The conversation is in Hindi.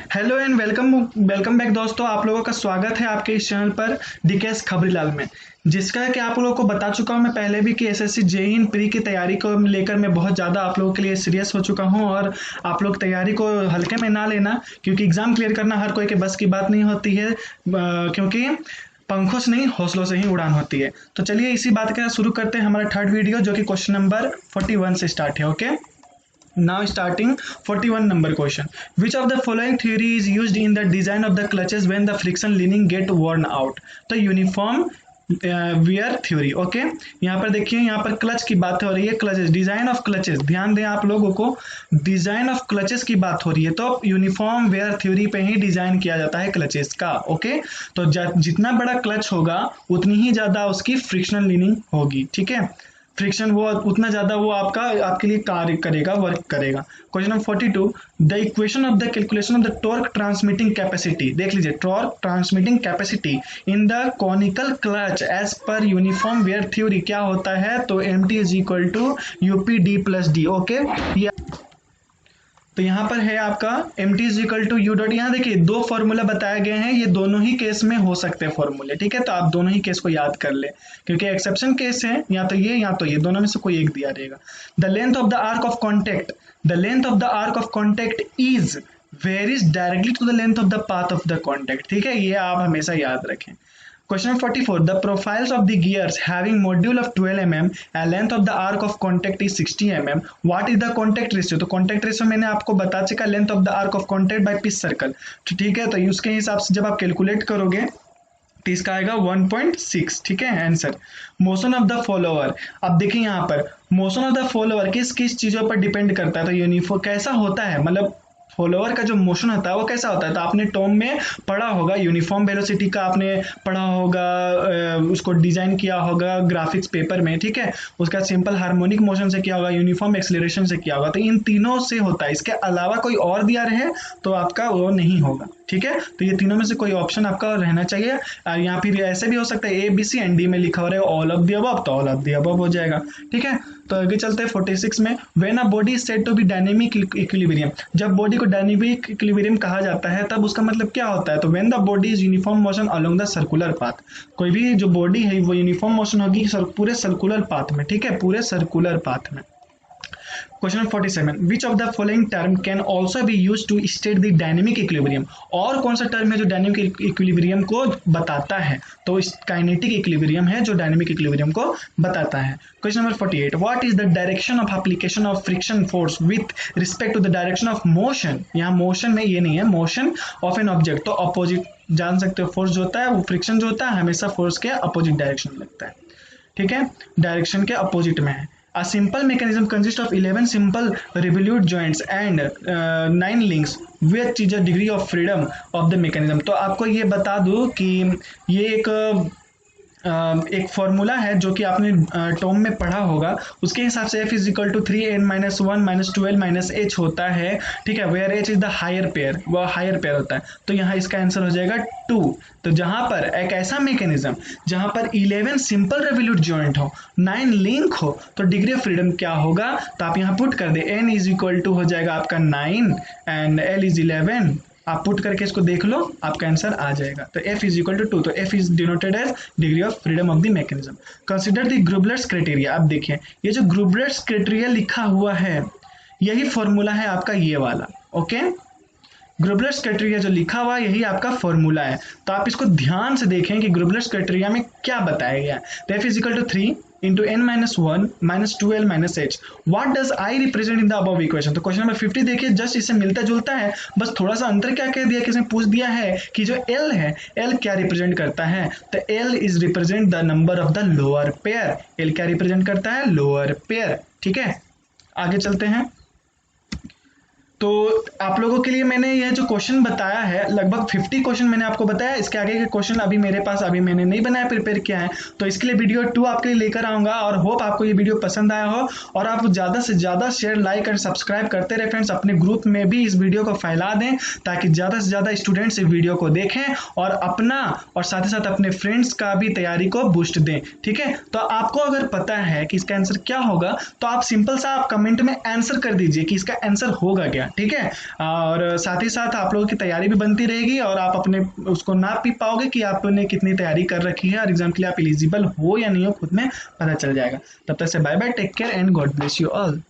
हेलो एंड वेलकम बैक दोस्तों। आप लोगों का स्वागत है आपके इस चैनल पर डीकेएस खबरीलाल में, जिसका कि आप लोगों को बता चुका हूं मैं पहले भी कि एसएससी जेईई इन प्री की तैयारी को लेकर मैं बहुत ज़्यादा आप लोगों के लिए सीरियस हो चुका हूं। और आप लोग तैयारी को हल्के में ना लेना, क्योंकि एग्जाम क्लियर करना हर कोई के बस की बात नहीं होती है, क्योंकि पंखों से नहीं हौसलों से ही उड़ान होती है। तो चलिए इसी बात के साथ शुरू करते हैं हमारा थर्ड वीडियो, जो कि क्वेश्चन नंबर 41 से स्टार्ट है। Okay, now starting 41 number question. Which of the following theory is used in the design of the clutches when the friction lining get worn out? तो यूनिफॉर्म वियर थ्योरी। ओके, यहाँ पर देखिए, यहाँ पर क्लच की बात हो रही है, क्लचेस, डिजाइन ऑफ क्लचेस। ध्यान दें आप लोगों को, डिजाइन ऑफ क्लचेस की बात हो रही है, तो यूनिफॉर्म वेयर थ्योरी पे ही डिजाइन किया जाता है क्लचेस का। ओके, तो जितना बड़ा क्लच होगा उतनी ही ज्यादा उसकी फ्रिक्शनल लीनिंग होगी। ठीक है, फ्रिक्शन वो उतना ज्यादा वो आपके लिए कार्य करेगा, वर्क करेगा। Question number 42, the equation of the calculation of the torque transmitting capacity. देख लीजिए, torque transmitting capacity in the conical clutch as per uniform wear theory क्या होता है? तो mt is equal to UP D plus D. Okay, तो यहाँ पर है आपका mt is equal to U dot. यहाँ देखिए दो फॉर्मूला बताए गए हैं, ये दोनों ही केस में हो सकते हैं फॉर्मूले। ठीक है, तो आप दोनों ही केस को याद कर ले, क्योंकि एक्सेप्शन केस है, या तो ये दोनों में से कोई एक दिया रहेगा। The length of the arc of contact, the length of the arc of contact is varies directly to the length of the path of the contact. ठीक है, ये आप हमेशा याद रखें। Question 44, the profiles of the gears having module of 12 mm and length of the arc of contact is 60 mm. What is the contact ratio? तो contact ratio मैंने आपको बता चुका, length of the arc of contact by pitch circle। ठीक है, तो उसके हिसाब से जब आप कैलकुलेट करोगे तो इसका आएगा 1.6। ठीक है, answer. Motion of the follower, अब देखिए यहाँ पर मोशन ऑफ द फॉलोअर किस किस चीजों पर डिपेंड करता है? तो यूनिफॉर्म कैसा होता है, मतलब फॉलोअर का जो मोशन होता है वो कैसा होता है? तो आपने टर्म में पढ़ा होगा, यूनिफॉर्म वेलोसिटी का आपने पढ़ा होगा, उसको डिजाइन किया होगा ग्राफिक्स पेपर में। ठीक है, उसका सिंपल हार्मोनिक मोशन से किया होगा, यूनिफॉर्म एक्सेलरेशन से किया होगा। तो इन तीनों से होता है, इसके अलावा कोई और दिया रहे तो आपका वो नहीं होगा। ठीक है, तो ये तीनों में से कोई ऑप्शन आपका रहना चाहिए। यहाँ फिर ऐसे भी हो सकता है A B C and D में लिखा हो रहा है ऑल ऑफ द अबव, तो ऑल ऑफ द अबव हो जाएगा। ठीक है, तो आगे चलते हैं 46 में। When a body is said to be dynamic equilibrium, जब बॉडी को डायनेमिक इक्विलिब्रियम कहा जाता है तब उसका मतलब क्या होता है? तो when the body is uniform motion along the circular path, कोई भी जो बॉडी है वो यूनिफॉर्म मोशन होगी पूरे सर्कुलर पाथ में। ठीक है, पूरे सर्कुलर पाथ में। Question 47, which of the following term can also be use to state the dynamic equilibrium? और कौन सा टर्म है जो डायनेमिक इक्विलिब्रियम को बताता है? तो काइनेटिक इक्विलिब्रियम है जो डायनेमिक इक्विलिब्रियम को बताता है। Question number 48, what is the direction of application of friction force with respect to the direction of motion? यहाँ मोशन में ये नहीं है, मोशन ऑफ एन ऑब्जेक्ट, तो अपोजिट जान सकते हो। फोर्स जो होता है वो फ्रिक्शन जो होता है हमेशा फोर्स के अपोजिट डायरेक्शन में लगता है। ठीक है, डायरेक्शन के अपोजिट में है। A simple mechanism consists of 11 simple revolute joints and 9 links. Which is the degree of freedom of the mechanism? तो आपको ये बता दूं कि ये एक फॉर्मूला है जो कि आपने टर्म में पढ़ा होगा, उसके हिसाब से F is equal to 3n-1-12-h होता है। ठीक है, where h is the higher pair, वो हायर पेयर होता है, तो यहाँ इसका आंसर हो जाएगा 2। तो जहां पर एक ऐसा मैकेनिज्म जहां पर 11 सिंपल रेवोल्यूट जॉइंट हो, 9 लिंक हो, तो डिग्री ऑफ फ्रीडम क्या होगा? तो आप यहाँ पुट कर दे, n इज इक्वल टू हो जाएगा आपका 9 एंड l इज 11। आप पुट करके इसको देख लो, आपका आंसर आ जाएगा। तो F इज इक्वल टू 2, तो F is denoted as degree of freedom of the mechanism. Consider the Grubler's criteria. अब देखिए, ये जो ग्रुबलर्स क्राइटेरिया लिखा हुआ है यही फॉर्मूला है आपका ये वाला। ओके, ग्रुबलर्स क्राइटेरिया जो लिखा हुआ है यही आपका फॉर्मूला है। तो आप इसको ध्यान से देखें कि ग्रुबलर्स क्राइटेरिया में क्या बताया गया है। तो F is equal to 3 into n-1-2l-h. What does I represent in the above equation? तो क्वेश्चन नंबर 50 देखिए, जस्ट इससे मिलता जुलता है, बस थोड़ा सा अंतर क्या कह दिया कि इसने पूछ दिया है कि जो L है, L क्या रिप्रेजेंट करता है? तो L is represent the number of the lower pair. L क्या रिप्रेजेंट करता है? Lower pair. ठीक है, आगे चलते हैं। तो आप लोगों के लिए मैंने यह जो क्वेश्चन बताया है, लगभग 50 क्वेश्चन मैंने आपको बताया। इसके आगे के क्वेश्चन अभी मेरे पास अभी मैंने नहीं बनाया, प्रिपेयर किया है, तो इसके लिए वीडियो 2 आपके लिए लेकर आऊंगा। और होप आपको ये वीडियो पसंद आया हो, और आप ज़्यादा से ज़्यादा शेयर, लाइक और सब्सक्राइब करते रहे फ्रेंड्स। अपने ग्रुप में भी इस वीडियो को फैला दें ताकि ज़्यादा से ज़्यादा स्टूडेंट्स इस वीडियो को देखें और अपना और साथ ही साथ अपने फ्रेंड्स का भी तैयारी को बूस्ट दें। ठीक है, तो आपको अगर पता है कि इसका आंसर क्या होगा तो आप सिंपल सा आप कमेंट में आंसर कर दीजिए कि इसका आंसर होगा क्या। ठीक है। और साथ ही साथ आप लोगों की तैयारी भी बनती रहेगी और आप अपने उसको नाप भी पाओगे कि आपने कितनी तैयारी कर रखी है और एग्जाम के लिए आप एलिजिबल हो या नहीं हो खुद में पता चल जाएगा। तब तक say bye bye, take care and God bless you all.